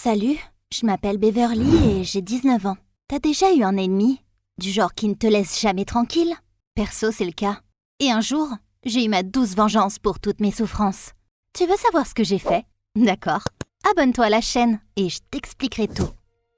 Salut, je m'appelle Beverly et j'ai 19 ans. T'as déjà eu un ennemi? Du genre qui ne te laisse jamais tranquille? Perso, c'est le cas. Et un jour, j'ai eu ma douce vengeance pour toutes mes souffrances. Tu veux savoir ce que j'ai fait? D'accord. Abonne-toi à la chaîne et je t'expliquerai tout.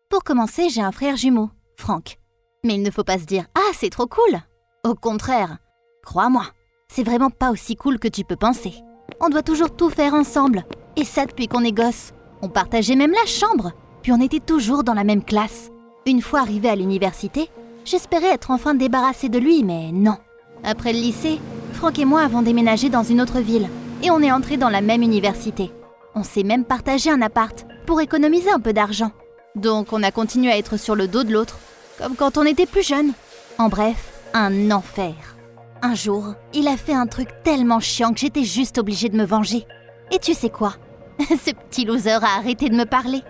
Pour commencer, j'ai un frère jumeau, Frank. Mais il ne faut pas se dire « Ah, c'est trop cool !» Au contraire, crois-moi, c'est vraiment pas aussi cool que tu peux penser. On doit toujours tout faire ensemble. Et ça depuis qu'on est gosse. On partageait même la chambre. Puis on était toujours dans la même classe. Une fois arrivé à l'université, j'espérais être enfin débarrassée de lui, mais non. Après le lycée, Frank et moi avons déménagé dans une autre ville. Et on est entrés dans la même université. On s'est même partagé un appart pour économiser un peu d'argent. Donc on a continué à être sur le dos de l'autre, comme quand on était plus jeune. En bref, un enfer. Un jour, il a fait un truc tellement chiant que j'étais juste obligée de me venger. Et tu sais quoi? Ce petit loser a arrêté de me parler.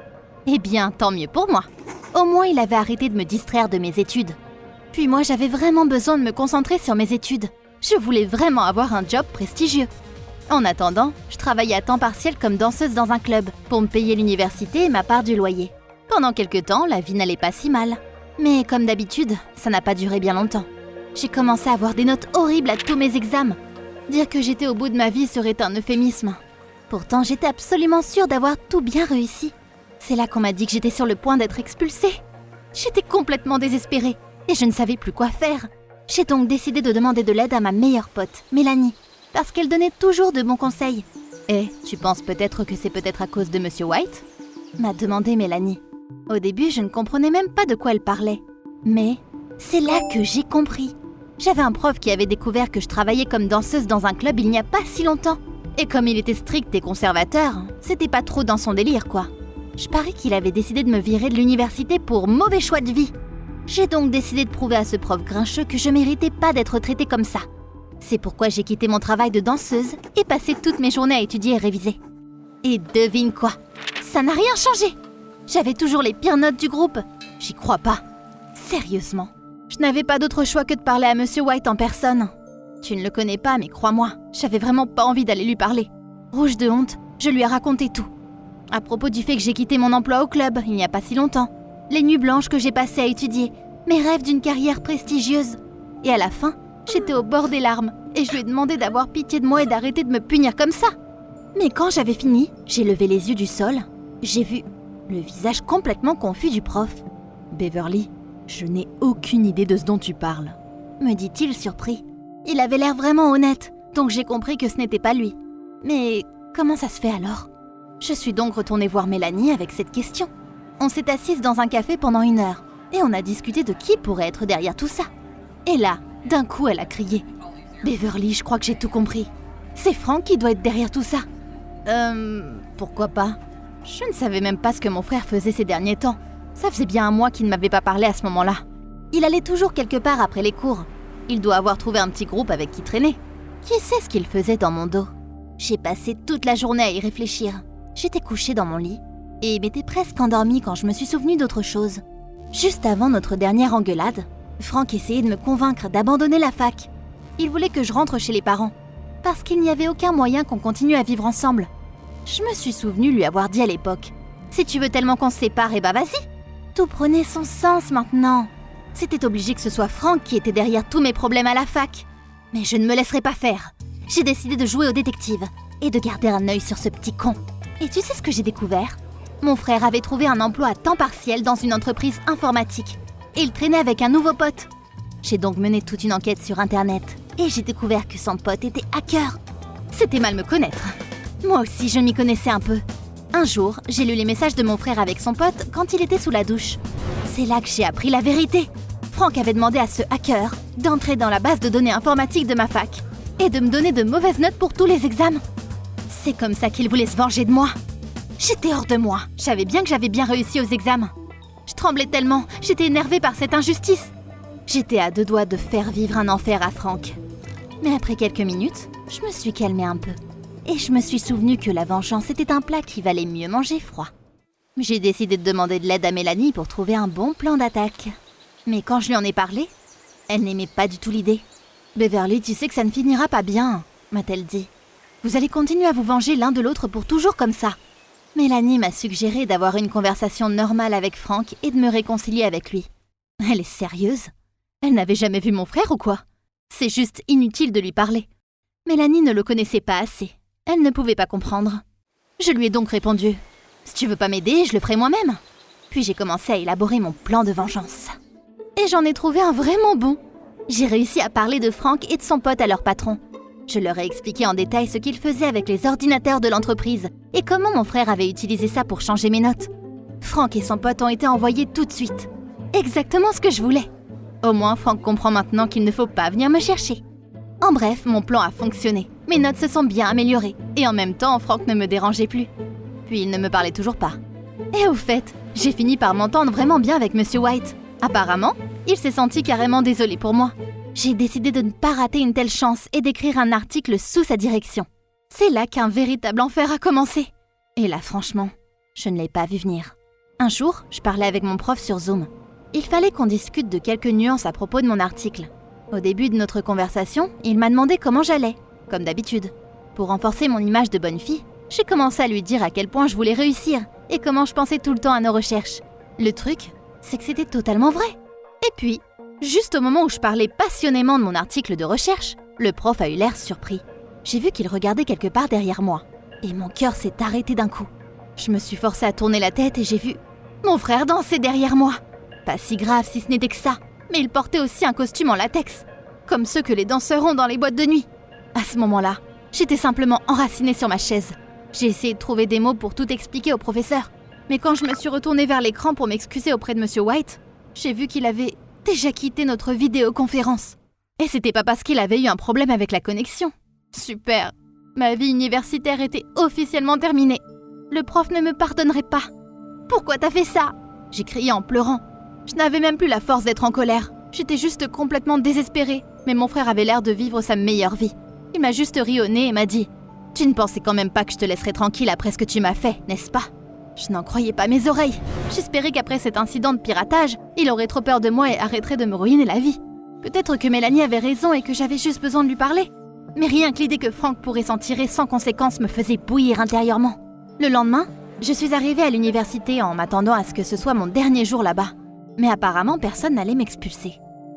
Eh bien, tant mieux pour moi. Au moins, il avait arrêté de me distraire de mes études. Puis moi, j'avais vraiment besoin de me concentrer sur mes études. Je voulais vraiment avoir un job prestigieux. En attendant, je travaillais à temps partiel comme danseuse dans un club pour me payer l'université et ma part du loyer. Pendant quelques temps, la vie n'allait pas si mal. Mais comme d'habitude, ça n'a pas duré bien longtemps. J'ai commencé à avoir des notes horribles à tous mes examens. Dire que j'étais au bout de ma vie serait un euphémisme. Pourtant, j'étais absolument sûre d'avoir tout bien réussi. C'est là qu'on m'a dit que j'étais sur le point d'être expulsée. J'étais complètement désespérée et je ne savais plus quoi faire. J'ai donc décidé de demander de l'aide à ma meilleure pote, Mélanie, parce qu'elle donnait toujours de bons conseils. « Et tu penses peut-être que c'est peut-être à cause de Monsieur White ?» m'a demandé Mélanie. Au début, je ne comprenais même pas de quoi elle parlait. Mais c'est là que j'ai compris. J'avais un prof qui avait découvert que je travaillais comme danseuse dans un club il n'y a pas si longtemps. Et comme il était strict et conservateur, c'était pas trop dans son délire, quoi. Je parie qu'il avait décidé de me virer de l'université pour mauvais choix de vie. J'ai donc décidé de prouver à ce prof grincheux que je méritais pas d'être traitée comme ça. C'est pourquoi j'ai quitté mon travail de danseuse et passé toutes mes journées à étudier et réviser. Et devine quoi? Ça n'a rien changé! J'avais toujours les pires notes du groupe. J'y crois pas. Sérieusement. Je n'avais pas d'autre choix que de parler à Monsieur White en personne. Tu ne le connais pas, mais crois-moi, j'avais vraiment pas envie d'aller lui parler. Rouge de honte, je lui ai raconté tout. À propos du fait que j'ai quitté mon emploi au club, il n'y a pas si longtemps. Les nuits blanches que j'ai passées à étudier. Mes rêves d'une carrière prestigieuse. Et à la fin, j'étais au bord des larmes. Et je lui ai demandé d'avoir pitié de moi et d'arrêter de me punir comme ça. Mais quand j'avais fini, j'ai levé les yeux du sol. J'ai vu le visage complètement confus du prof. « Beverly, je n'ai aucune idée de ce dont tu parles. » me dit-il surpris. Il avait l'air vraiment honnête, donc j'ai compris que ce n'était pas lui. Mais comment ça se fait alors? Je suis donc retournée voir Mélanie avec cette question. On s'est assises dans un café pendant 1 heure, et on a discuté de qui pourrait être derrière tout ça. Et là, d'un coup, elle a crié. « Beverly, je crois que j'ai tout compris. C'est Frank qui doit être derrière tout ça. » Pourquoi pas? Je ne savais même pas ce que mon frère faisait ces derniers temps. Ça faisait bien un mois qu'il ne m'avait pas parlé à ce moment-là. Il allait toujours quelque part après les cours. Il doit avoir trouvé un petit groupe avec qui traîner. Qui sait ce qu'il faisait dans mon dos? J'ai passé toute la journée à y réfléchir. J'étais couchée dans mon lit et m'étais presque endormie quand je me suis souvenue d'autre chose. Juste avant notre dernière engueulade, Frank essayait de me convaincre d'abandonner la fac. Il voulait que je rentre chez les parents, parce qu'il n'y avait aucun moyen qu'on continue à vivre ensemble. Je me suis souvenue lui avoir dit à l'époque « Si tu veux tellement qu'on se sépare, eh ben vas-y !» Tout prenait son sens maintenant. C'était obligé que ce soit Frank qui était derrière tous mes problèmes à la fac. Mais je ne me laisserai pas faire. J'ai décidé de jouer au détective et de garder un œil sur ce petit con. Et tu sais ce que j'ai découvert? Mon frère avait trouvé un emploi à temps partiel dans une entreprise informatique. Et il traînait avec un nouveau pote. J'ai donc mené toute une enquête sur Internet. Et j'ai découvert que son pote était hacker. C'était mal me connaître. Moi aussi, je m'y connaissais un peu. Un jour, j'ai lu les messages de mon frère avec son pote quand il était sous la douche. C'est là que j'ai appris la vérité. Frank avait demandé à ce hacker d'entrer dans la base de données informatique de ma fac et de me donner de mauvaises notes pour tous les examens. C'est comme ça qu'il voulait se venger de moi. J'étais hors de moi. Je savais bien que j'avais bien réussi aux examens. Je tremblais tellement, j'étais énervée par cette injustice. J'étais à 2 doigts de faire vivre un enfer à Frank. Mais après quelques minutes, je me suis calmée un peu. Et je me suis souvenue que la vengeance était un plat qui valait mieux manger froid. J'ai décidé de demander de l'aide à Mélanie pour trouver un bon plan d'attaque. Mais quand je lui en ai parlé, elle n'aimait pas du tout l'idée. « Beverly, tu sais que ça ne finira pas bien, » m'a-t-elle dit. « Vous allez continuer à vous venger l'un de l'autre pour toujours comme ça. » Mélanie m'a suggéré d'avoir une conversation normale avec Franck et de me réconcilier avec lui. Elle est sérieuse? Elle n'avait jamais vu mon frère ou quoi? C'est juste inutile de lui parler. Mélanie ne le connaissait pas assez. Elle ne pouvait pas comprendre. Je lui ai donc répondu « Si tu veux pas m'aider, je le ferai moi-même ». Puis j'ai commencé à élaborer mon plan de vengeance. Et j'en ai trouvé un vraiment bon. J'ai réussi à parler de Franck et de son pote à leur patron. Je leur ai expliqué en détail ce qu'ils faisaient avec les ordinateurs de l'entreprise et comment mon frère avait utilisé ça pour changer mes notes. Franck et son pote ont été envoyés tout de suite. Exactement ce que je voulais. Au moins, Franck comprend maintenant qu'il ne faut pas venir me chercher. En bref, mon plan a fonctionné. Mes notes se sont bien améliorées. Et en même temps, Franck ne me dérangeait plus. Puis il ne me parlait toujours pas. Et au fait, j'ai fini par m'entendre vraiment bien avec Monsieur White. Apparemment, il s'est senti carrément désolé pour moi. J'ai décidé de ne pas rater une telle chance et d'écrire un article sous sa direction. C'est là qu'un véritable enfer a commencé. Et là, franchement, je ne l'ai pas vu venir. Un jour, je parlais avec mon prof sur Zoom. Il fallait qu'on discute de quelques nuances à propos de mon article. Au début de notre conversation, il m'a demandé comment j'allais, comme d'habitude. Pour renforcer mon image de bonne fille, j'ai commencé à lui dire à quel point je voulais réussir et comment je pensais tout le temps à nos recherches. Le truc, c'est que c'était totalement vrai. Et puis, juste au moment où je parlais passionnément de mon article de recherche, le prof a eu l'air surpris. J'ai vu qu'il regardait quelque part derrière moi, et mon cœur s'est arrêté d'un coup. Je me suis forcée à tourner la tête et j'ai vu mon frère danser derrière moi. Pas si grave si ce n'était que ça, mais il portait aussi un costume en latex, comme ceux que les danseurs ont dans les boîtes de nuit. À ce moment-là, j'étais simplement enracinée sur ma chaise. J'ai essayé de trouver des mots pour tout expliquer au professeur, mais quand je me suis retournée vers l'écran pour m'excuser auprès de Monsieur White, j'ai vu qu'il avait déjà quitté notre vidéoconférence. Et c'était pas parce qu'il avait eu un problème avec la connexion. Super! Ma vie universitaire était officiellement terminée. Le prof ne me pardonnerait pas. Pourquoi t'as fait ça? J'ai crié en pleurant. Je n'avais même plus la force d'être en colère. J'étais juste complètement désespérée, mais mon frère avait l'air de vivre sa meilleure vie. Il m'a juste ri au nez et m'a dit « Tu ne pensais quand même pas que je te laisserais tranquille après ce que tu m'as fait, n'est-ce pas ?» Je n'en croyais pas mes oreilles. J'espérais qu'après cet incident de piratage, il aurait trop peur de moi et arrêterait de me ruiner la vie. Peut-être que Mélanie avait raison et que j'avais juste besoin de lui parler. Mais rien que l'idée que Franck pourrait s'en tirer sans conséquence me faisait bouillir intérieurement. Le lendemain, je suis arrivée à l'université en m'attendant à ce que ce soit mon dernier jour là-bas. Mais apparemment, personne n'allait m'expulser.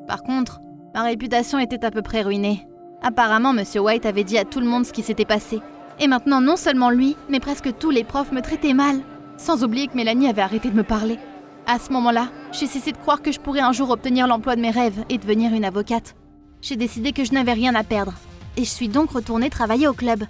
Par contre, ma réputation était à peu près ruinée. Apparemment, Monsieur White avait dit à tout le monde ce qui s'était passé. Et maintenant, non seulement lui, mais presque tous les profs me traitaient mal. Sans oublier que Mélanie avait arrêté de me parler. À ce moment-là, j'ai cessé de croire que je pourrais un jour obtenir l'emploi de mes rêves et devenir une avocate. J'ai décidé que je n'avais rien à perdre. Et je suis donc retournée travailler au club.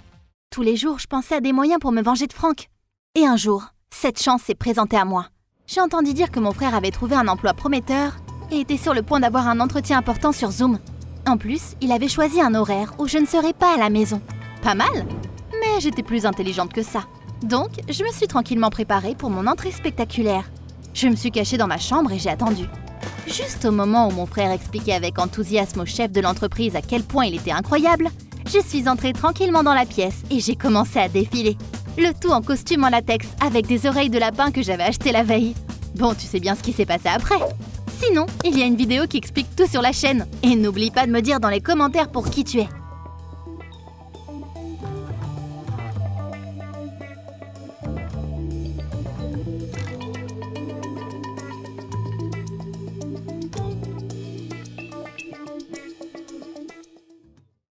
Tous les jours, je pensais à des moyens pour me venger de Franck. Et un jour, cette chance s'est présentée à moi. J'ai entendu dire que mon frère avait trouvé un emploi prometteur et était sur le point d'avoir un entretien important sur Zoom. En plus, il avait choisi un horaire où je ne serais pas à la maison. Pas mal, mais j'étais plus intelligente que ça. Donc, je me suis tranquillement préparée pour mon entrée spectaculaire. Je me suis cachée dans ma chambre et j'ai attendu. Juste au moment où mon frère expliquait avec enthousiasme au chef de l'entreprise à quel point il était incroyable, je suis entrée tranquillement dans la pièce et j'ai commencé à défiler. Le tout en costume en latex avec des oreilles de lapin que j'avais achetées la veille. Bon, tu sais bien ce qui s'est passé après. Sinon, il y a une vidéo qui explique tout sur la chaîne. Et n'oublie pas de me dire dans les commentaires pour qui tu es.